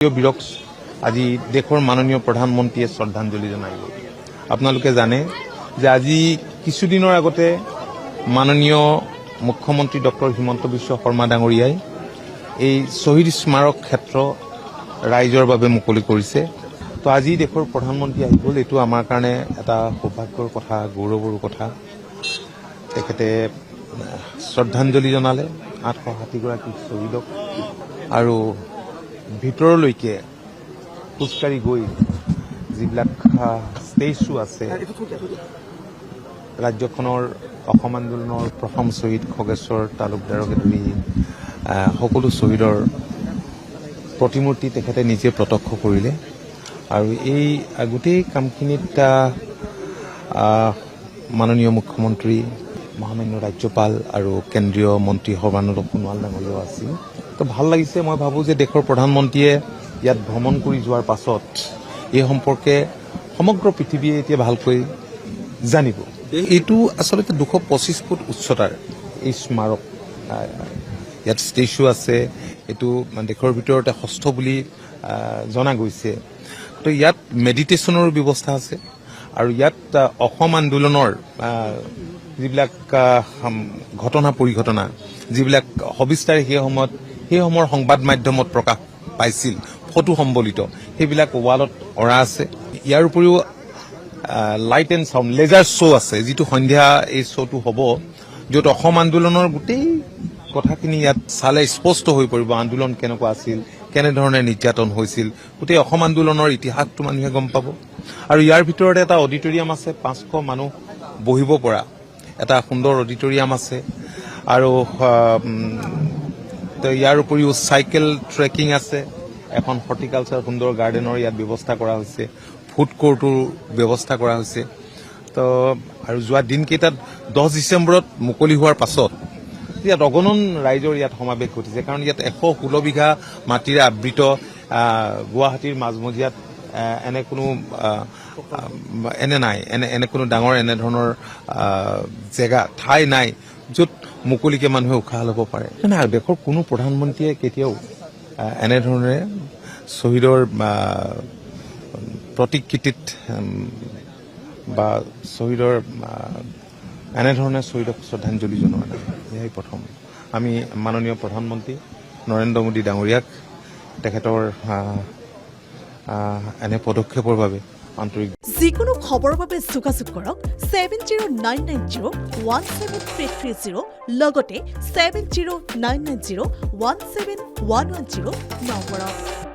বীৰক আজি দেশৰ মাননীয় প্ৰধানমন্ত্ৰীয়ে শ্ৰদ্ধাঞ্জলি জনাইব। আপোনালোকে জানে যে আজি কিছুদিনৰ আগতে মাননীয় মুখ্যমন্ত্ৰী ডক্টৰ হিমন্ত বিশ্ব শৰ্মা ডাঙৰীয়াই এই শ্বহীদ স্মাৰক ক্ষেত্ৰ ৰাইজৰ বাবে মুকলি কৰিছে। তো আজি দেশৰ প্ৰধানমন্ত্ৰী আহি গ'ল, এইটো আমাৰ কাৰণে এটা সৌভাগ্যৰ কথা, গৌৰৱৰ কথা। তেখেতে শ্ৰদ্ধাঞ্জলি জনালে 860গৰাকী শ্বহীদক আৰু ভিতৰলৈকে খোজকাঢ়ি গৈ যিবিলাক ষ্টেচু আছে, ৰাজ্যখনৰ অসম আন্দোলনৰ প্ৰথম শ্বহীদ খগেশ্বৰ তালুকদাৰকে ধৰি সকলো শ্বহীদৰ প্ৰতিমূৰ্তি তেখেতে নিজে প্ৰত্যক্ষ কৰিলে। আৰু এই গোটেই কামখিনিত মাননীয় মুখ্যমন্ত্ৰী, মহামান্য ৰাজ্যপাল আৰু কেন্দ্ৰীয় মন্ত্ৰী সৰ্বানন্দ সোণোৱাল ডাঙৰীয়াও আছিল। তো ভাল লাগিছে। মই ভাবোঁ যে দেশৰ প্ৰধানমন্ত্ৰীয়ে ইয়াত ভ্ৰমণ কৰি যোৱাৰ পাছত এই সম্পৰ্কে সমগ্ৰ পৃথিৱীয়ে এতিয়া ভালকৈ জানিব। এইটো আচলতে 225 ফুট উচ্চতাৰ এই স্মাৰক, ইয়াত ষ্টেচু আছে। এইটো দেশৰ ভিতৰতে ষষ্ঠ বুলি জনা গৈছে। তো ইয়াত মেডিটেশ্যনৰো ব্যৱস্থা আছে আৰু ইয়াত অসম আন্দোলনৰ যিবিলাক ঘটনা পৰিঘটনা, যিবিলাক সবিস্তাৰে সেই সময়ৰ সংবাদ মাধ্যমত প্ৰকাশ পাইছিল, ফটো সম্বলিত, সেইবিলাক ৱালত অঁৰা আছে। ইয়াৰ উপৰিও light and sound laser show' আছে, যিটো সন্ধিয়া এই শ্ব'টো হ'ব, য'ত অসম আন্দোলনৰ গোটেই কথাখিনি ইয়াত চালে স্পষ্ট হৈ পৰিব। আন্দোলন কেনেকুৱা আছিল, কেনেধৰণে নিৰ্যাতন হৈছিল, গোটেই অসম আন্দোলনৰ ইতিহাসটো মানুহে গম পাব। আৰু ইয়াৰ ভিতৰতে এটা অডিটৰিয়াম আছে, 500 মানুহ বহিব পৰা এটা সুন্দৰ অডিটৰিয়াম আছে। আৰু ইয়াৰ উপৰিও চাইকেল ট্ৰেকিং আছে, এখন হৰ্টিকালচাৰ সুন্দৰ গাৰ্ডেনৰ ইয়াত ব্যৱস্থা কৰা হৈছে, ফুড কোৰ্টৰ ব্যৱস্থা কৰা হৈছে। তো আৰু যোৱা দিনকেইটাত 10 ডিচেম্বৰত মুকলি হোৱাৰ পাছত ইয়াত অগণন ৰাইজৰ ইয়াত সমাৱেশ ঘটিছে। কাৰণ ইয়াত 116 বিঘা মাটিৰে আবৃত গুৱাহাটীৰ মাজমজিয়াত এনে কোনো নাই, এনে কোনো ডাঙৰ এনেধৰণৰ ঠাই নাই য'ত মুকলিকে মানুহে উশাহ ল'ব পাৰে। নাই, দেশৰ কোনো প্ৰধানমন্ত্ৰীয়ে কেতিয়াও এনেধৰণে শ্বহীদৰ প্ৰতিকৃতিত বা শ্বহীদৰ এনেধৰণে শ্বহীদক শ্ৰদ্ধাঞ্জলি জনোৱা নাই। এয়াই প্ৰথম। আমি মাননীয় প্ৰধানমন্ত্ৰী নৰেন্দ্ৰ মোদী ডাঙৰীয়াক তেখেতৰ এনে পদক্ষেপৰ বাবে আন্তৰিক। যিকোনো খবৰৰ বাবে যোগাযোগ কৰক 7099017330 লগতে 7099017110 নম্বৰত।